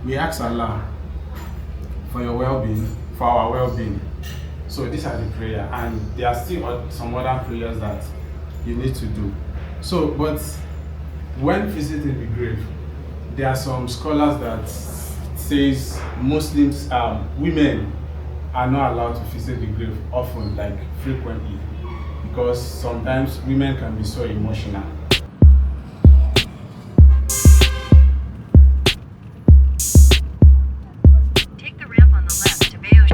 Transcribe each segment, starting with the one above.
we ask Allah for your well-being, for our well-being. So these are the prayer, and there are still some other prayers that you need to do. So, but when visiting the grave, there are some scholars that says Muslims, women are not allowed to visit the grave often, like frequently, because sometimes women can be so emotional. Take the ramp on the left to Bayo.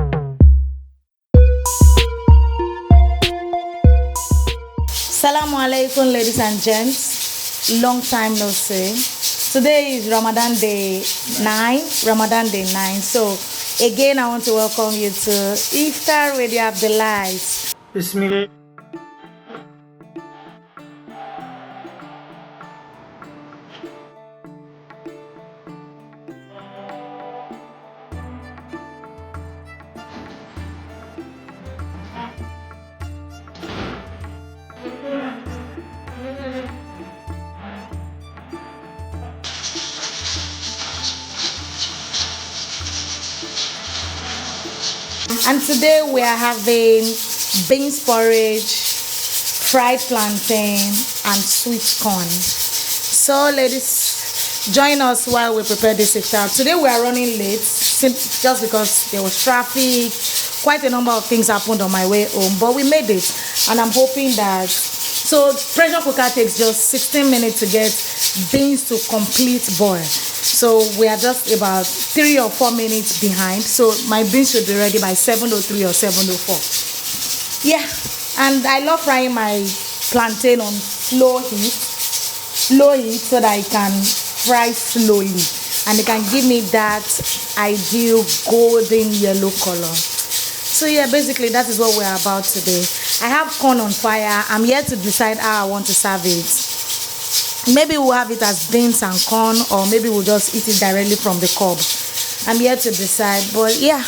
Assalamu alaikum, ladies and gents. Long time no see. Today is Ramadan day 9. So again, I want to welcome you to Iftar Radio Abdelight. Bismillah. And today we are having beans porridge, fried plantain, and sweet corn. So ladies, join us while we prepare this iftar. Today we are running late, just because there was traffic. Quite a number of things happened on my way home, but we made it, and I'm hoping that. So pressure cooker takes just 16 minutes to get beans to complete boil. So we are just about 3 or 4 minutes behind. So my beans should be ready by 7:03 or 7:04. Yeah, and I love frying my plantain on low heat, so that I can fry slowly, and it can give me that ideal golden yellow color. So yeah, basically that is what we're about today. I have corn on fire. I'm yet to decide how I want to serve it. Maybe we'll have it as beans and corn, or maybe we'll just eat it directly from the cob. I'm yet to decide, but yeah,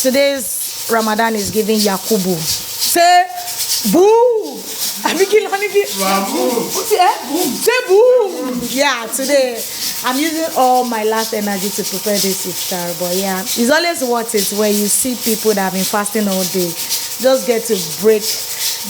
today's Ramadan is giving Yakubu. Say boo! Say boo! Yeah, today I'm using all my last energy to prepare this iftar, but yeah, it's always worth it when you see people that have been fasting all day just get to break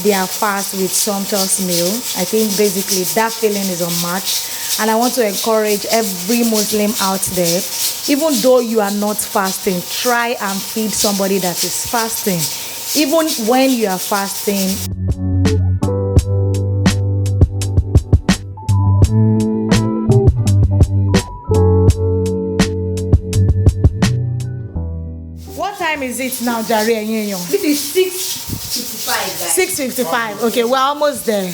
their fast with sumptuous meal. I think basically that feeling is unmatched, and I want to encourage every Muslim out there, even though you are not fasting, try and feed somebody that is fasting. Even when you are fasting, what time is it now, Jare? This is 6:55, guys. 6:55. Okay, we're almost there.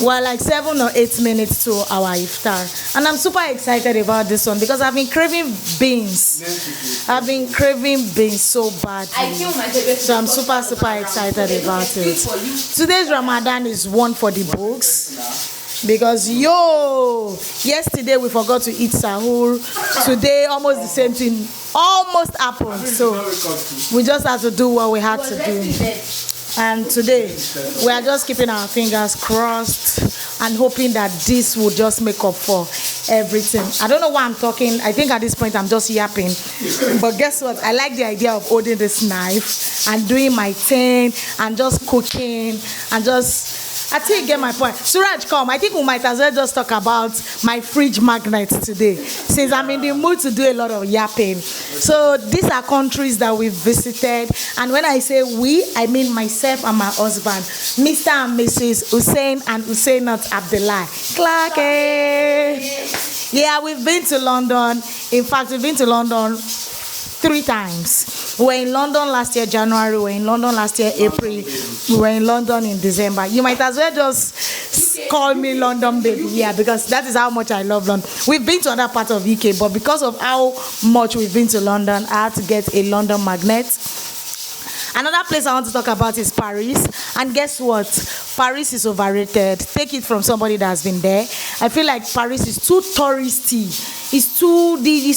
We're like 7 or 8 minutes to our iftar, and I'm super excited about this one because I've been craving beans. I've been craving beans so badly. I feel my favorite. So I'm super excited about it. Today's Ramadan is one for the books. Because yesterday we forgot to eat sahur. Today almost the same thing almost happened. So we just had to do what we had to do. And today we are just keeping our fingers crossed and hoping that this will just make up for everything. I don't know why I'm talking. I think at this point I'm just yapping. But guess what? I like the idea of holding this knife and doing my thing and just cooking and just. I think you get my point. Suraj, come. I think we might as well just talk about my fridge magnet today, since I'm in the mood to do a lot of yapping. So these are countries that we've visited, and when I say we, I mean myself and my husband, Mr. and Mrs. Hussein and Husseinat Abdullah. Clark. Yeah, we've been to London. In fact, we've been to London 3 times. We were in London last year, January. We were in London last year, April. We were in London in December. You might as well just call me London baby. Yeah, because that is how much I love London. We've been to other parts of UK, but because of how much we've been to London, I had to get a London magnet. Another place I want to talk about is Paris. And guess what? Paris is overrated. Take it from somebody that has been there. I feel like Paris is too touristy. It's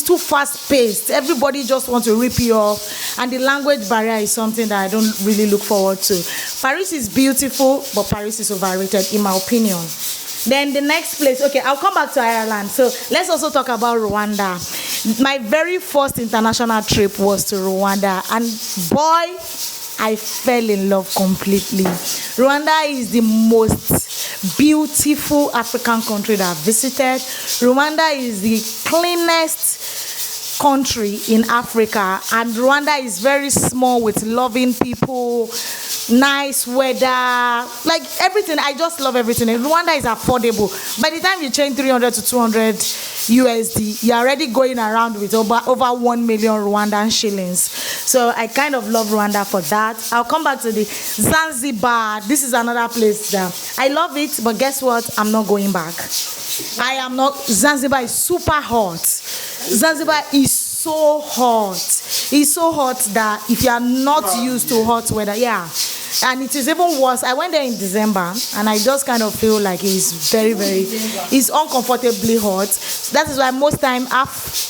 too fast-paced. Everybody just wants to rip you off. And the language barrier is something that I don't really look forward to. Paris is beautiful, but Paris is overrated, in my opinion. Then the next place, okay, I'll come back to Ireland. So let's also talk about Rwanda. My very first international trip was to Rwanda, and boy, I fell in love completely. Rwanda is the most beautiful African country that I've visited. Rwanda is the cleanest country in Africa, and Rwanda is very small with loving people, nice weather, like everything. I just love everything. And Rwanda is affordable. By the time you change 300 to 200 USD, you're already going around with over 1 million Rwandan shillings. So I kind of love Rwanda for that. I'll come back to the Zanzibar. This is another place that I love it, but guess what? I'm not going back. I am not. Zanzibar is super hot. Zanzibar is so hot. It's so hot that if you are not used to hot weather, yeah. And it is even worse. I went there in December, and I just kind of feel like it's it's uncomfortably hot. So that is why most time,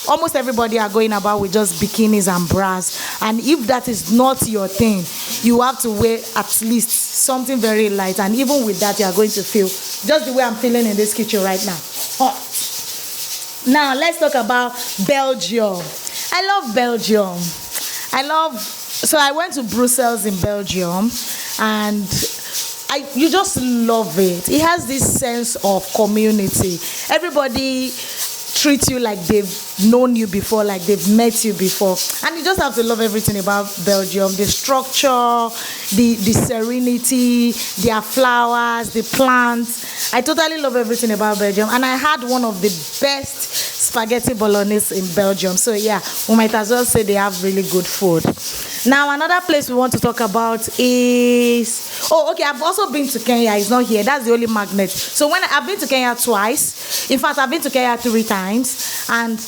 almost everybody are going about with just bikinis and bras. And if that is not your thing, you have to wear at least something very light. And even with that, you are going to feel just the way I'm feeling in this kitchen right now, hot. Now let's talk about Belgium. I love Belgium. So I went to Brussels in Belgium, and you just love it. It has this sense of community. Everybody treats you like they've known you before, like they've met you before, and you just have to love everything about Belgium. The structure, the serenity, their flowers, the plants. I totally love everything about Belgium, and I had one of the best spaghetti bolognese in Belgium. So yeah, we might as well say they have really good food. Now another place we want to talk about is, I've also been to Kenya. It's not here. That's the only magnet. So I've been to Kenya twice. In fact, I've been to Kenya 3 times, and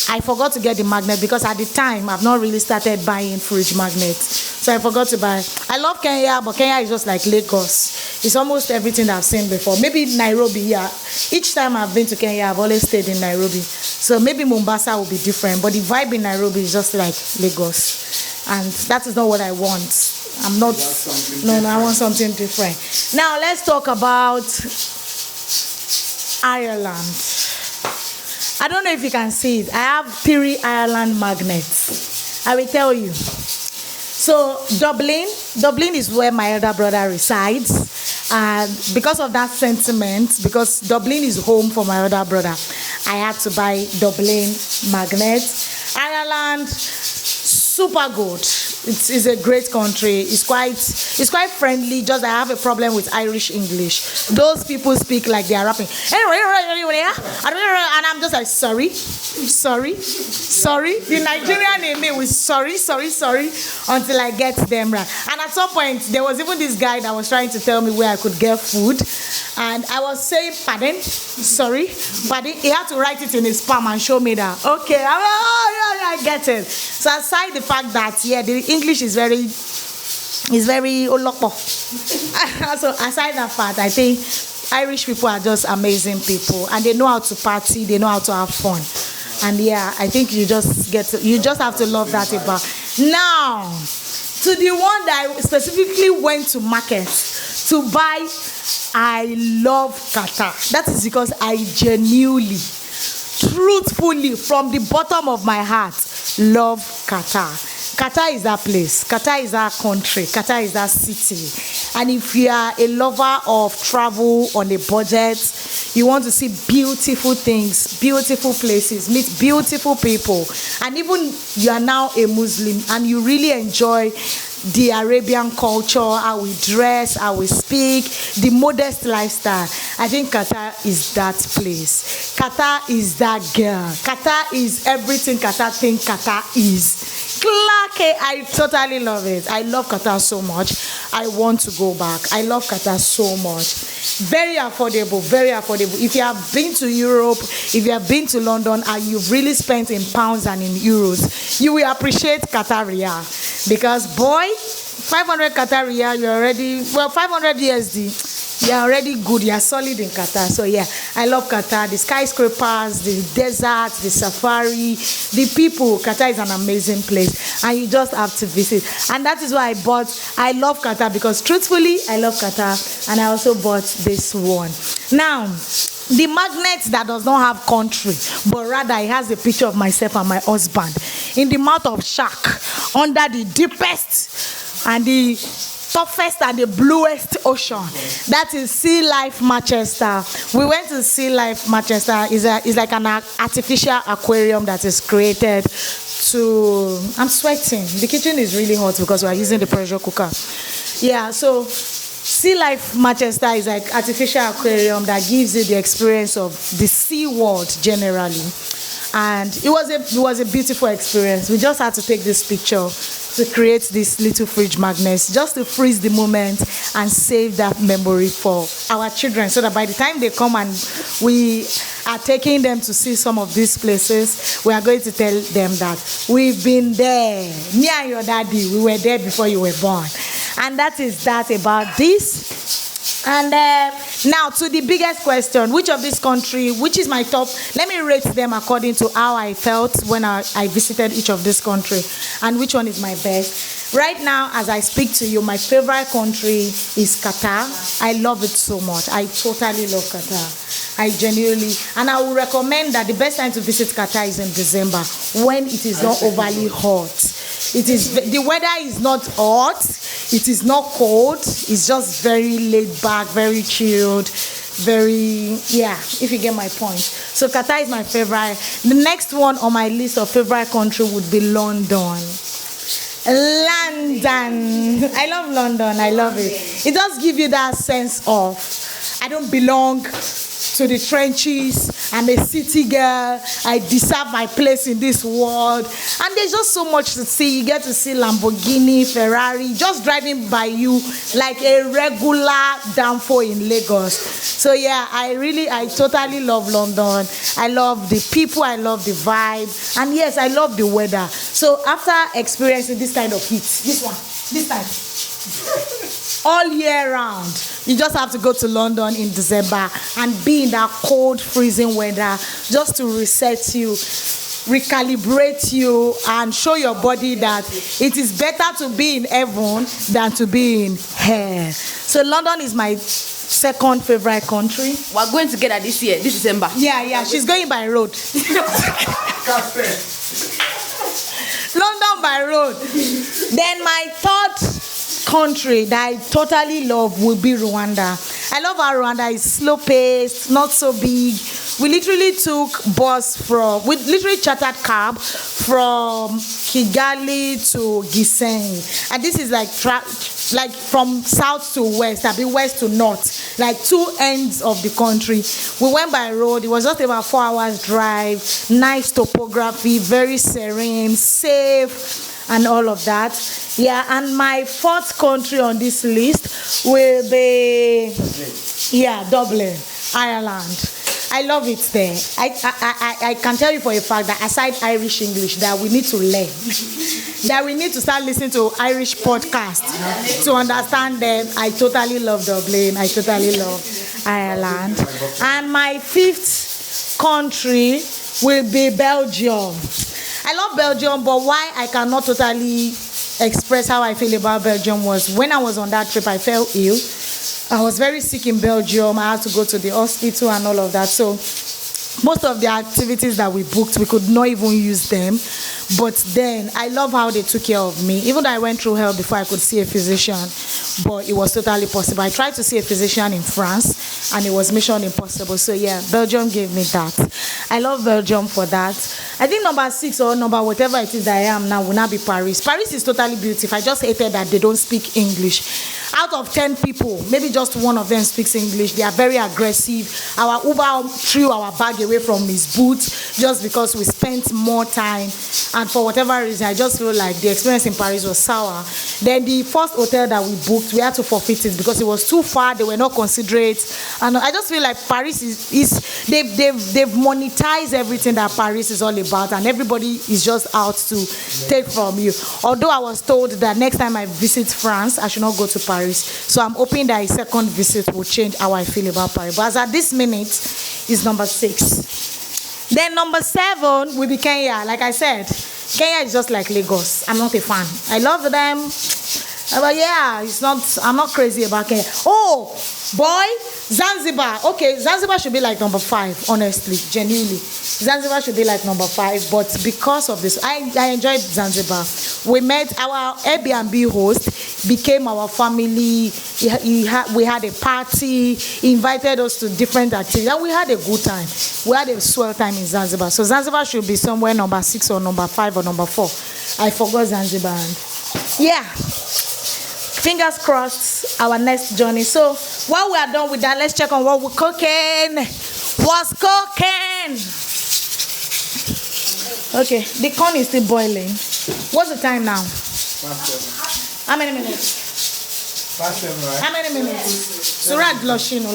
I forgot to get the magnet because at the time I've not really started buying fridge magnets. So I forgot to buy. I love Kenya, but Kenya is just like Lagos. It's almost everything I've seen before. Maybe Nairobi, yeah. Each time I've been to Kenya, I've always stayed in Nairobi. So maybe Mombasa will be different, but the vibe in Nairobi is just like Lagos. And that is not what I want. I'm not. No, I want something different. Now let's talk about Ireland. I don't know if you can see it. I have 3 Ireland magnets. I will tell you. So Dublin is where my elder brother resides. And because of that sentiment, because Dublin is home for my elder brother, I had to buy Dublin magnets. Ireland, super good. It's a great country. It's quite friendly. Just I have a problem with Irish English. Those people speak like they are rapping. And I'm just like, sorry. The Nigerian in me was sorry, until I get them right. And at some point, there was even this guy that was trying to tell me where I could get food. And I was saying, pardon. He had to write it in his palm and show me that. Okay, I get it. So aside the fact that, yeah, the English is very olopo. So aside that fact, I think Irish people are just amazing people, and they know how to party, they know how to have fun. And yeah, I think you just have to love that about. Now, to the one that I specifically went to market to buy, I love Qatar. That is because I genuinely, truthfully, from the bottom of my heart, love Qatar. Qatar is that place. Qatar is that country. Qatar is that city. And if you are a lover of travel on a budget, you want to see beautiful things, beautiful places, meet beautiful people, and even you are now a Muslim and you really enjoy the Arabian culture, how we dress, how we speak, the modest lifestyle, I think Qatar is that place. Qatar is that girl. Qatar is everything Qatar think Qatar is. I totally love it. I love Qatar so much. I want to go back. I love Qatar so much. Very affordable, very affordable. If you have been to Europe, if you have been to London, and you've really spent in pounds and in euros, you will appreciate Qatar Riyal. Because boy, 500 Qatar Riyal, you're already, 500 USD. You're already good. You're solid in Qatar. So yeah, I love Qatar. The skyscrapers, the desert, the safari, the people. Qatar is an amazing place, and you just have to visit. And that is why I love Qatar, because truthfully, I love Qatar, and I also bought this one. Now, The magnet that does not have country, but rather it has a picture of myself and my husband in the mouth of shark under the deepest and the toughest and the bluest ocean. That is Sea Life Manchester. We went to Sea Life Manchester. It's like an artificial aquarium that is created to. I'm sweating. The kitchen is really hot because we are using the pressure cooker. Yeah, so Sea Life Manchester is like artificial aquarium that gives you the experience of the sea world generally. And it was a beautiful experience. We just had to take this picture to create this little fridge magnets just to freeze the moment and save that memory for our children, so that by the time they come and we are taking them to see some of these places, we are going to tell them that we've been there. Me and your daddy, we were there before you were born. And that is that about this. And now to the biggest question, which of this country, which is my top, let me rate them according to how I felt when I visited each of this country, and which one is my best. Right now, as I speak to you, my favorite country is Qatar. I love it so much. I totally love Qatar. I genuinely, and I will recommend that the best time to visit Qatar is in December, when it is not overly hot. The weather is not hot, it is not cold, it's just very laid back, very chilled, if you get my point. So Qatar is my favorite. The next one on my list of favorite country would be London. I love London. I love it. It does give you that sense of I don't belong to the trenches. I'm a city girl. I deserve my place in this world. And there's just so much to see. You get to see Lamborghini, Ferrari, just driving by you like a regular downfall in Lagos. So yeah, I totally love London. I love the people. I love the vibe. And yes, I love the weather. So after experiencing this kind of heat, this time, all year round, you just have to go to London in December and be in that cold, freezing weather just to reset you, recalibrate you, and show your body that it is better to be in heaven than to be in hell. So London is my second favorite country. We're going together this year, this December. Yeah, she's going by road. London by road. Then my third country that I totally love would be Rwanda. I love how Rwanda is slow paced, not so big. We literally chartered cab from Kigali to Gisenyi, and this is like from south to west, west to north, like two ends of the country. We went by road. It was just about 4 hours drive. Nice topography, very serene, safe, and all of that. Yeah, and my fourth country on this list will be Dublin, Ireland. I love it there. I can tell you for a fact that aside Irish English that we need to learn, that we need to start listening to Irish podcasts to understand them. I totally love Dublin. I totally love Ireland. And my fifth country will be Belgium. I love Belgium, but why I cannot totally express how I feel about Belgium was when I was on that trip, I fell ill. I was very sick in Belgium. I had to go to the hospital and all of that. So most of the activities that we booked, we could not even use them. But then I love how they took care of me. Even though I went through hell before I could see a physician, but it was totally possible. I tried to see a physician in France, and it was mission impossible. So yeah, Belgium gave me that. I love Belgium for that. I think number 6 or number whatever it is that I am now will not be Paris. Paris is totally beautiful. I just hated that they don't speak English. Out of 10 people, maybe just one of them speaks English. They are very aggressive. Our Uber threw our bag away from his boot just because we spent more time. And for whatever reason, I just feel like the experience in Paris was sour. Then the first hotel that we booked, we had to forfeit it because it was too far. They were not considerate. And I just feel like Paris they've monetized everything that Paris is all about, and everybody is just out to take from you. Although I was told that next time I visit France, I should not go to Paris. So I'm hoping that a second visit will change how I feel about Paris. But as at this minute, is number 6. Then number 7 will be Kenya. Like I said, Kenya is just like Lagos. I'm not a fan. I love them. But yeah, I'm not crazy about Kenya. Oh, boy, Zanzibar. Okay, Zanzibar should be like number 5, honestly, genuinely. Zanzibar should be like number 5, but because of this, I enjoyed Zanzibar. We met our Airbnb host, became our family. We had a party, he invited us to different activities, and we had a good time. We had a swell time in Zanzibar. So Zanzibar should be somewhere number 6 or number 5 or number 4. I forgot Zanzibar. Yeah. Fingers crossed, our next journey. So while we are done with that, let's check on what we're cooking. What's cooking? Okay, the corn is still boiling. What's the time now? How many minutes? Right? How many minutes? Suraj, Loshino.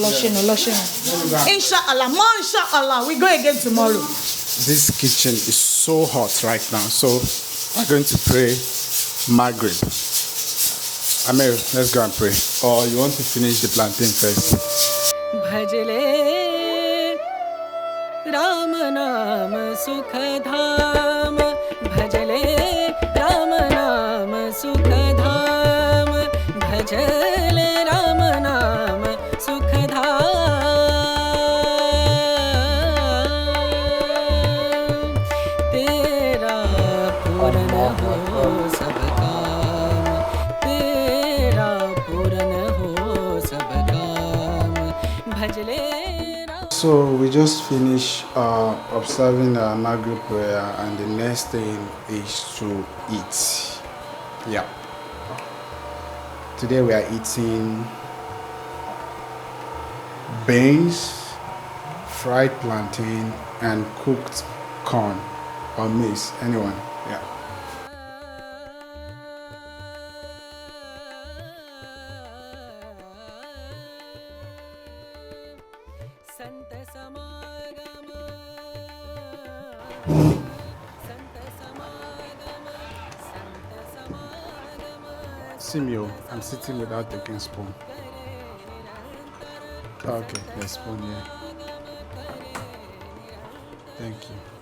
Inshallah, Inshallah, we go again tomorrow. This kitchen is so hot right now, so we're going to pray Maghrib. Amir, let's go and pray. Or you want to finish the plantain first? Bhajale Ram Naam Sukh Dham, Bhajale Ram Naam Sukh Dham, Bhajale Ram Naam Sukh Dham, Tera Puran ho sab kaam, Tera Puran ho sab kaam, Bhajale Ram. So we just finished observing our Maghrib prayer, and the next thing is to eat. Yeah. Today we are eating beans, fried plantain, and cooked corn or maize. Anyone? Yeah. Sant samagama, Sant samagama, Sant samagama. Simio, I'm sitting without taking spoon. Okay, there's spoon here. Thank you.